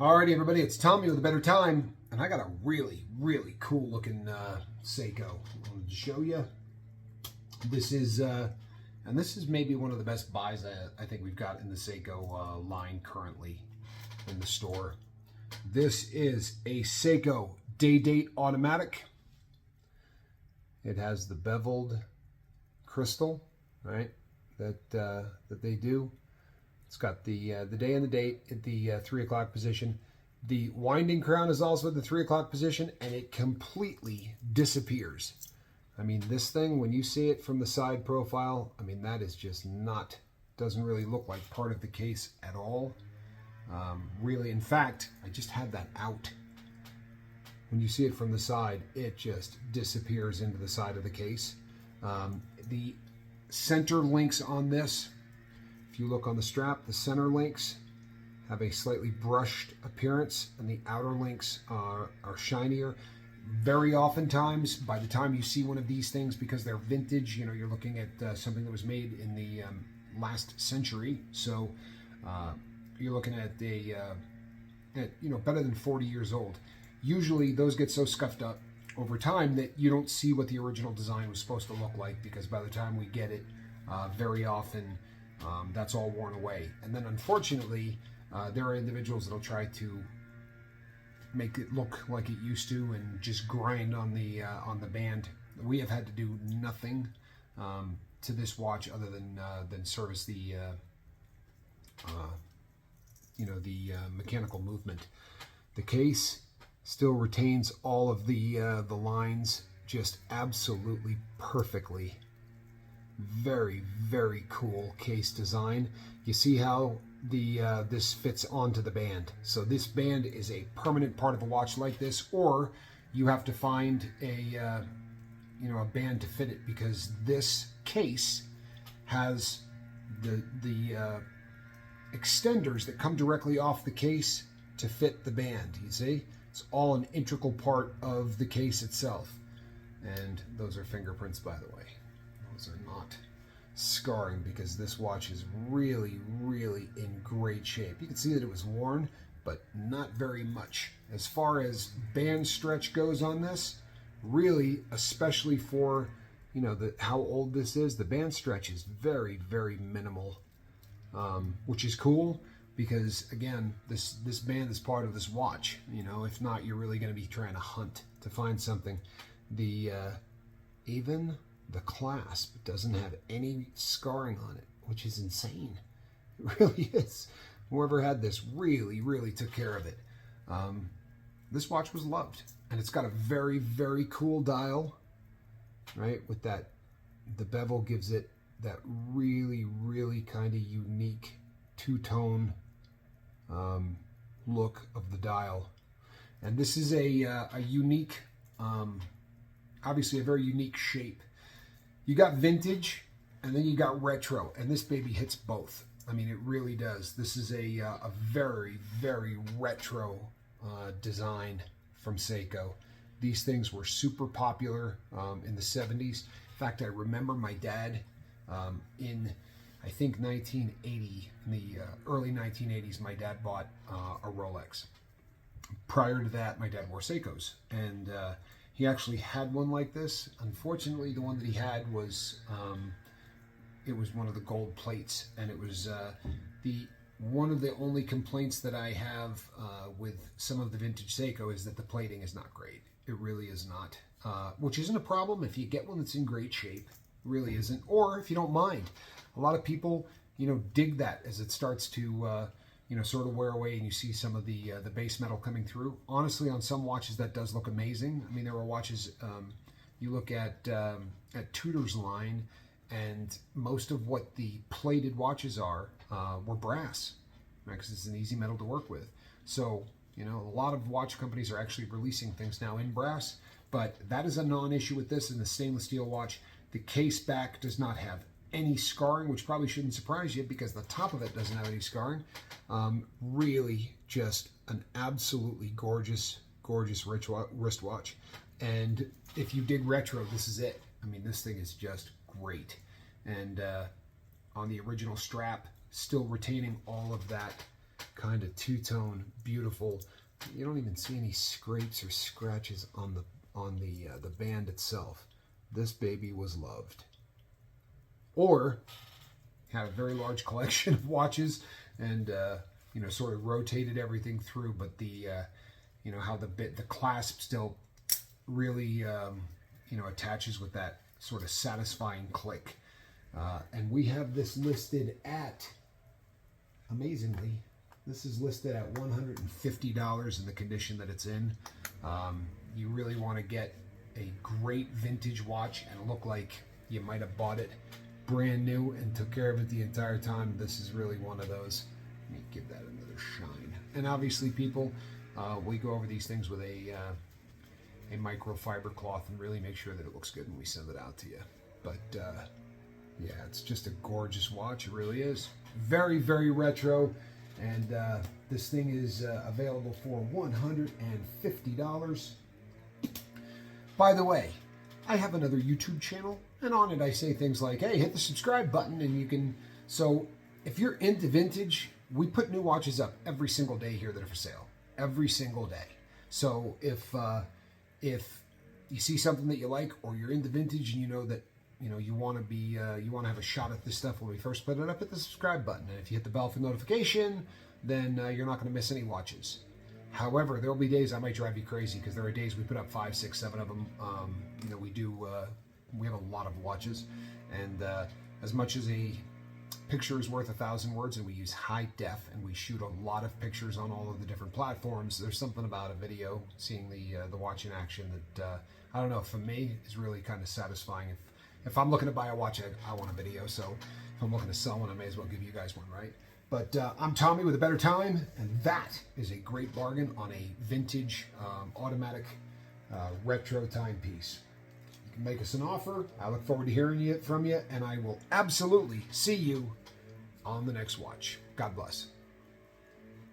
Alrighty, everybody, it's Tommy with a better time, and I got a really, really cool looking Seiko. I wanted to show you. This is, and this is maybe one of the best buys I think we've got in the Seiko line currently in the store. This is a Seiko day-date automatic. It has the beveled crystal, right? That they do. It's got the day and the date at the 3 o'clock position. The winding crown is also at the 3 o'clock position, and it completely disappears. I mean, this thing, when you see it from the side profile, I mean, that is just not, doesn't really look like part of the case at all. Really, in fact, I just had that out. When you see it from the side, it just disappears into the side of the case. The center links on this, if you look on the strap, the center links have a slightly brushed appearance, and the outer links are shinier. Very oftentimes, by the time you see one of these things, because they're vintage, you know, you're looking at something that was made in the last century. So you're looking at better than 40 years old. Usually those get so scuffed up over time that you don't see what the original design was supposed to look like, because by the time we get it, very often that's all worn away. And then unfortunately, there are individuals that'll try to make it look like it used to and just grind on the band. We have had to do nothing to this watch other than service the mechanical movement. The case still retains all of the lines just absolutely perfectly. Very, very cool case design. You see how this fits onto the band. So this band is a permanent part of a watch like this, or you have to find a band to fit it, because this case has the extenders that come directly off the case to fit the band. You see, it's all an integral part of the case itself. And those are fingerprints, by the way. Those are not scarring, because this watch is really, really in great shape. You can see that it was worn, but not very much. As far as band stretch goes on this, really, especially for how old this is, the band stretch is very, very minimal, which is cool, because again, this band is part of this watch. If not, you're really going to be trying to hunt to find something. Even the clasp doesn't have any scarring on it, which is insane. It really is. Whoever had this really, really took care of it. This watch was loved, and it's got a very, very cool dial, right? With that, the bevel gives it that really, really kind of unique two-tone look of the dial. And this is a unique, obviously a very unique shape. You got vintage, and then you got retro, and this baby hits both. I mean, it really does. This is a very, very retro design from Seiko. These things were super popular in the 70s. In fact, I remember my dad in, I think, 1980, in the early 1980s, my dad bought a Rolex. Prior to that, my dad wore Seikos, and he actually had one like this. Unfortunately, the one that he had was, it was one of the gold plates, and it was one of the only complaints that I have with some of the vintage Seiko is that the plating is not great. It really is not, which isn't a problem if you get one that's in great shape. It really isn't, or if you don't mind. A lot of people, dig that as it starts to sort of wear away, and you see some of the base metal coming through. Honestly, on some watches that does look amazing. I mean, there were watches, you look at Tudor's line, and most of what the plated watches are were brass, right? Because it's an easy metal to work with. So, a lot of watch companies are actually releasing things now in brass, but that is a non-issue with this. In the stainless steel watch, the case back does not have any scarring, which probably shouldn't surprise you, because the top of it doesn't have any scarring. Really just an absolutely gorgeous, gorgeous wristwatch. And if you dig retro, this is it. I mean, this thing is just great. And on the original strap, still retaining all of that kind of two-tone, beautiful. You don't even see any scrapes or scratches on the band itself. This baby was loved. Or had a very large collection of watches and you know, sort of rotated everything through, but the you know, how the clasp still really you know, attaches with that sort of satisfying click. And we have this listed at, amazingly, this is listed at $150 in the condition that it's in. You really want to get a great vintage watch and look like you might have bought it brand new and took care of it the entire time. This is really one of those. Let me give that another shine. And obviously, people, we go over these things with a microfiber cloth and really make sure that it looks good when we send it out to you. But yeah, it's just a gorgeous watch. It really is. Very, very retro. And this thing is available for $150. By the way, I have another YouTube channel, and on it I say things like, hey, hit the subscribe button, and you can... So if you're into vintage, we put new watches up every single day here that are for sale. Every single day. So if you see something that you like, or you're into vintage and you know that you want to be you want to have a shot at this stuff when we first put it up, hit the subscribe button, and if you hit the bell for notification, then you're not going to miss any watches. However, there will be days I might drive you crazy, because there are days we put up 5, 6, 7 of them. You know, we have a lot of watches, and as much as a picture is worth 1,000 words, and we use high def, and we shoot a lot of pictures on all of the different platforms, there's something about a video, seeing the watch in action, that I don't know, for me is really kind of satisfying. If I'm looking to buy a watch, I want a video. So if I'm looking to sell one, I may as well give you guys one, right? But I'm Tommy with A Better Time, and that is a great bargain on a vintage automatic retro timepiece. You can make us an offer. I look forward to hearing from you, and I will absolutely see you on the next watch. God bless.